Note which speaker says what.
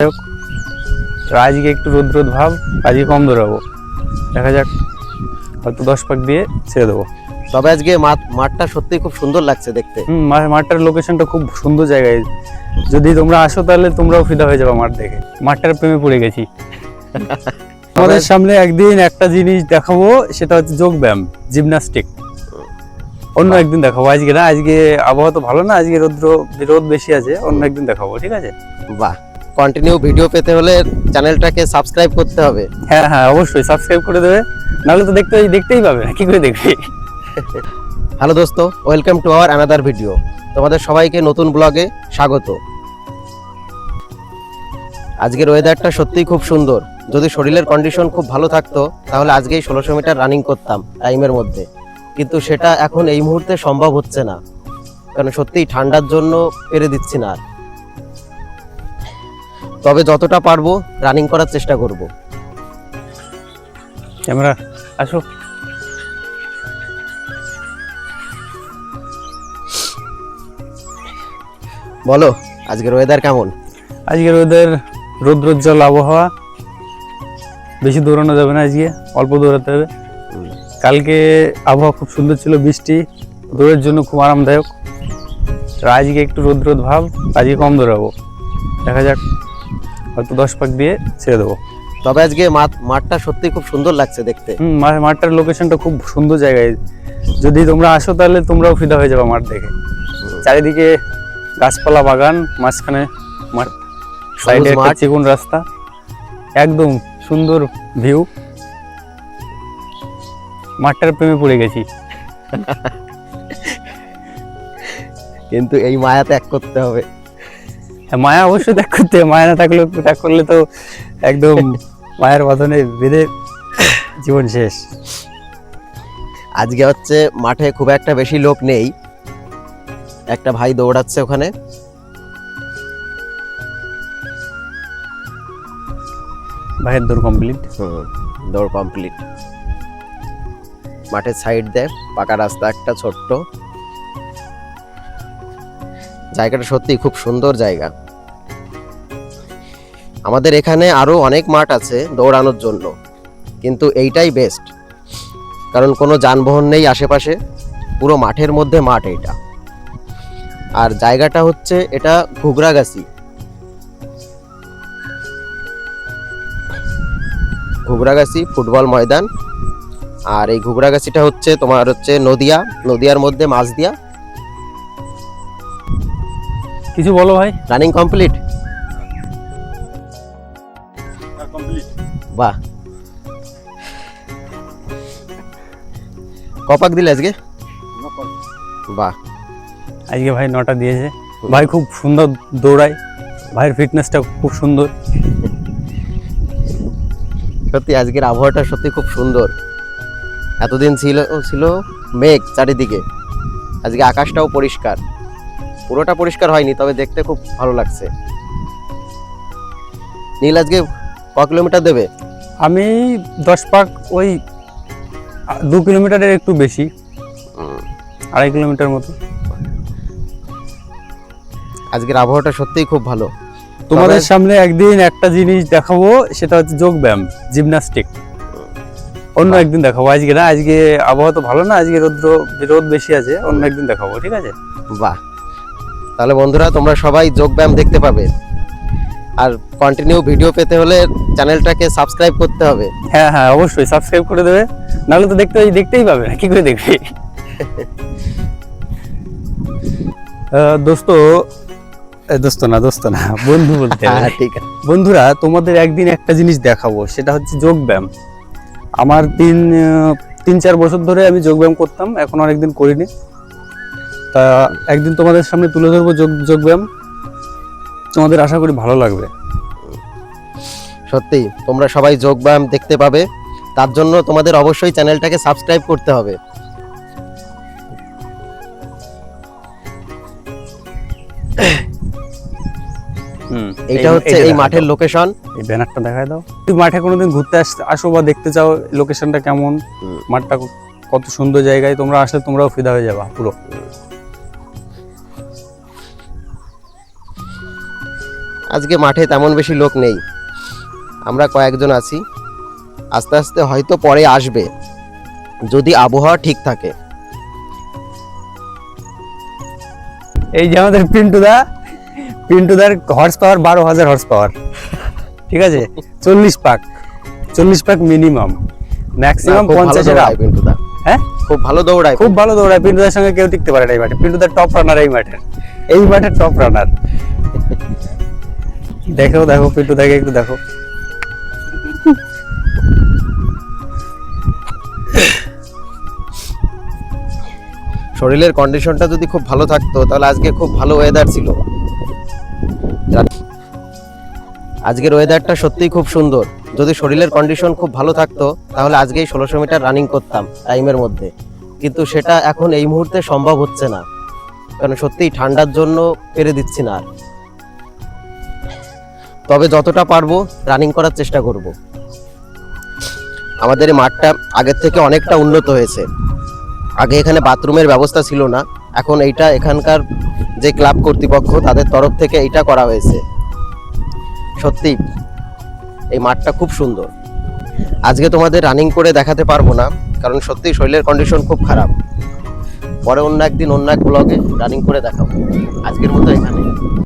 Speaker 1: হোক, আজকে একটু রোদ রোদ ভাব, আজকে কম দৌড়াবো, দেখা যাক, হয়তো 10 পাক দিয়ে ছেড়ে দেবো।
Speaker 2: তবে আজকে মাঠটা সত্যি খুব সুন্দর লাগছে দেখতে।
Speaker 1: মাঠটার লোকেশনটা খুব সুন্দর জায়গায়, যদি তোমরা আসো তাহলে তোমরাও ফিদা হয়ে যাবে মাঠ দেখে। মাঠটার প্রেমে পড়ে গেছি। আমাদের সামনে একদিন একটা জিনিস দেখাবো, সেটা হচ্ছে যোগ ব্যায়াম, জিমনাস্টিক। অন্য একদিন দেখাবো, আজকে না, আজকে আবহাওয়া তো ভালো না, আজকে রোদ বেশি আছে, অন্য একদিন দেখাবো, ঠিক আছে?
Speaker 2: বাহ, কন্টিনিউ ভিডিও পেতে হলে চ্যানেলটাকে সাবস্ক্রাইব করতে হবে।
Speaker 1: হ্যাঁ হ্যাঁ, অবশ্যই সাবস্ক্রাইব করে দেবে, নাহলে তো দেখতেই পাবে না, কি করে দেখবে?
Speaker 2: হ্যালো দোস্ত, welcome to our another video. তোমাদের সবাইকে নতুন ব্লগে স্বাগত। আজকের ওয়েদারটা সত্যিই খুব সুন্দর। যদি শরীরের কন্ডিশন খুব ভালো থাকতো তাহলে আজকেই 1600 মিটার রানিং করতাম টাইমের মধ্যে, কিন্তু সেটা এখন এই মুহূর্তে সম্ভব হচ্ছে না, কারণ সত্যিই ঠান্ডার জন্য পেরে দিচ্ছি না আর। তবে যতটা পারবো রানিং করার চেষ্টা করব।
Speaker 1: ক্যামেরা আসো।
Speaker 2: বলো, আজকের ওয়েদার কেমন?
Speaker 1: আজকের ওদের রৌদ্রোজ্জ্বল আবহাওয়া, বেশি দৌড়ানো যাবে না, আজকে অল্প দৌড়াতে হবে। কালকে আবহাওয়া খুব সুন্দর ছিল, বৃষ্টি, দৌড়ের জন্য খুব আরামদায়ক। আজকে একটু রোদ রোদ ভাব, আজকে কম দৌড়াবো, দেখা যাক, হয়তো 10 পাক দিয়ে ছেড়ে দেবো।
Speaker 2: তবে আজকে মাঠটা সত্যি খুব সুন্দর লাগছে দেখতে।
Speaker 1: মাঠটার লোকেশনটা খুব সুন্দর জায়গায়, যদি তোমরা আসো তাহলে তোমরাও ফিদা হয়ে যাবে মাঠ দেখে। চারিদিকে গাছপালা, বাগান, মাঝখানে মাঠ, সাইডে একটা চিকন রাস্তা, একদম সুন্দর ভিউ। মাঠটার প্রেমে পড়ে গেছি।
Speaker 2: কিন্তু এই মায়া ত্যাগ করতে হবে।
Speaker 1: হ্যাঁ, মায়া অবশ্যই ত্যাগ করতে হবে, মায়া না ত্যাগ করলে তো একদম মায়ের বাঁধনে বেঁধে জীবন শেষ।
Speaker 2: আজকে হচ্ছে মাঠে খুব একটা বেশি লোক নেই, একটা ভাই দৌড়াচ্ছে ওখানে।
Speaker 1: ভাইয়ের দৌড় কমপ্লিট।
Speaker 2: দৌড় কমপ্লিট। মাঠের সাইড দেয় পাকা রাস্তা, একটা ছোট্ট জায়গাটা সত্যি খুব সুন্দর জায়গা। আমাদের এখানে আরো অনেক মাঠ আছে দৌড়ানোর জন্য, কিন্তু এইটাই বেস্ট, কারণ কোনো যানবাহন নেই আশেপাশে, পুরো মাঠের মধ্যে মাঠ এইটা। আর জায়গাটা হচ্ছে এটা ঘুগরাগাছি ফুটবল ময়দান। আর এই ঘুগরাগাছিটা হচ্ছে তোমার হচ্ছে নদিয়ার মধ্যে মাঝদিয়া।
Speaker 1: কিছু বলো ভাই।
Speaker 2: Running complete? বাহ, কপাক দিলে আজকে? বাহ,
Speaker 1: আজকে ভাই 9টা দিয়েছে। ভাই খুব সুন্দর দৌড়ায়, ভাইয়ের ফিটনেসটা খুব সুন্দর।
Speaker 2: সত্যি আজকের আবহাওয়াটা সত্যি খুব সুন্দর। এতদিন ছিল মেঘ চারিদিকে, আজকে আকাশটাও পরিষ্কার, পুরোটা পরিষ্কার হয়নি, তবে দেখতে খুব ভালো লাগছে। নীল আজকে ক কিলোমিটার দেবে?
Speaker 1: আমি 10 পাক, ওই 2 কিলোমিটারের একটু বেশি, 2.5 কিলোমিটার মতো।
Speaker 2: আজকের আবহাওয়াটা সত্যিই খুব ভালো।
Speaker 1: তোমাদের সামনে একদিন একটা জিনিস দেখাবো, সেটা হচ্ছে যোগ ব্যায়াম, জিমনাস্টিক। অন্য একদিন দেখাবো, আজকে না, আজকে আবহাওয়া তো ভালো না, আজকে রোদ বেশি আছে, অন্য একদিন দেখাবো, ঠিক আছে?
Speaker 2: বাহ, তাহলে বন্ধুরা তোমরা সবাই যোগ ব্যায়াম দেখতে পাবে। আর কন্টিনিউ ভিডিও পেতে হলে চ্যানেলটাকে সাবস্ক্রাইব করতে হবে।
Speaker 1: হ্যাঁ হ্যাঁ, অবশ্যই সাবস্ক্রাইব করে দেবে, নাহলে তো দেখতেই পাবে না, কি করে দেখবে? দোস্ত না, বন্ধু বলতে হবে।
Speaker 2: ঠিক আছে
Speaker 1: বন্ধুরা, তোমাদের একদিন একটা জিনিস দেখাবো, সেটা হচ্ছে যোগ ব্যায়াম। আমার 3-4 বছর ধরে আমি যোগ ব্যায়াম করতাম, এখন অনেকদিন করিনি। তা একদিন তোমাদের সামনে তুলে ধরবো যোগ ব্যায়াম, তোমাদের আশা করি ভালো লাগবে।
Speaker 2: সত্যি তোমরা সবাই যোগ ব্যায়াম দেখতে পাবে, তার জন্য তোমাদের অবশ্যই চ্যানেলটাকে সাবস্ক্রাইব করতে হবে। এইটা হচ্ছে এই মাঠের লোকেশন।
Speaker 1: এই ব্যানারটা দেখায় দাও। তুমি মাঠে কোনোদিন ঘুরতে আসো বা দেখতে চাও লোকেশনটা কেমন, মাঠটা কত সুন্দর জায়গায়, তোমরা আসলে তোমরাও ফিদা হয়ে যাবা পুরো।
Speaker 2: আজকে মাঠে তেমন বেশি লোক নেই, আমরা কয়েকজন আছি। আস্তে আস্তে হয়তো পরে আসবে যদি আবহাওয়া ঠিক থাকে।
Speaker 1: এই যে আমাদের পিন্টুদার হর্স পাওয়ার 12,000 হর্স পাওয়ার, ঠিক আছে, 40 পাক মিনিমাম, ম্যাক্সিমাম
Speaker 2: খুব ভালো
Speaker 1: 50
Speaker 2: দৌড়ায় পিন্টুদা,
Speaker 1: হ্যাঁ
Speaker 2: খুব ভালো দৌড়ায়।
Speaker 1: খুব ভালো দৌড়ায়। পিন্টুদার সঙ্গে কেউ টিকতে পারে না এই মাঠে। পিন্টুদার টপ রানার এই মাঠের টপ রানার। দেখো পিন্টুদাকে একটু দেখো।
Speaker 2: শরীরের কন্ডিশনটা যদি খুব ভালো থাকতো তাহলে আজকে খুব ভালো ওয়েদার ছিল। আজকের ওয়েদারটা সত্যিই খুব সুন্দর। যদি শরীরের কন্ডিশন খুব ভালো থাকতো তাহলে আজকেই 1600 মিটার রানিং করতাম টাইমের মধ্যে, কিন্তু সেটা এখন এই মুহূর্তে সম্ভব হচ্ছে না, কারণ সত্যিই ঠান্ডার জন্য পেরে দিচ্ছি না আর। তবে যতটা পারবো রানিং করার চেষ্টা করব। আমাদের এই মাঠটা আগের থেকে অনেকটা উন্নত হয়েছে। আগে এখানে বাথরুমের ব্যবস্থা ছিল না, এখন এইটা এখানকার যে ক্লাব কর্তৃপক্ষ তাদের তরফ থেকে এইটা করা হয়েছে। সত্যি এই মাঠটা খুব সুন্দর। আজকে তোমাদের রানিং করে দেখাতে পারবো না, কারণ সত্যি শরীরের কন্ডিশন খুব খারাপ। পরে অন্য একদিন অন্য এক ব্লগে রানিং করে দেখাবো। আজকের মতো এখানে।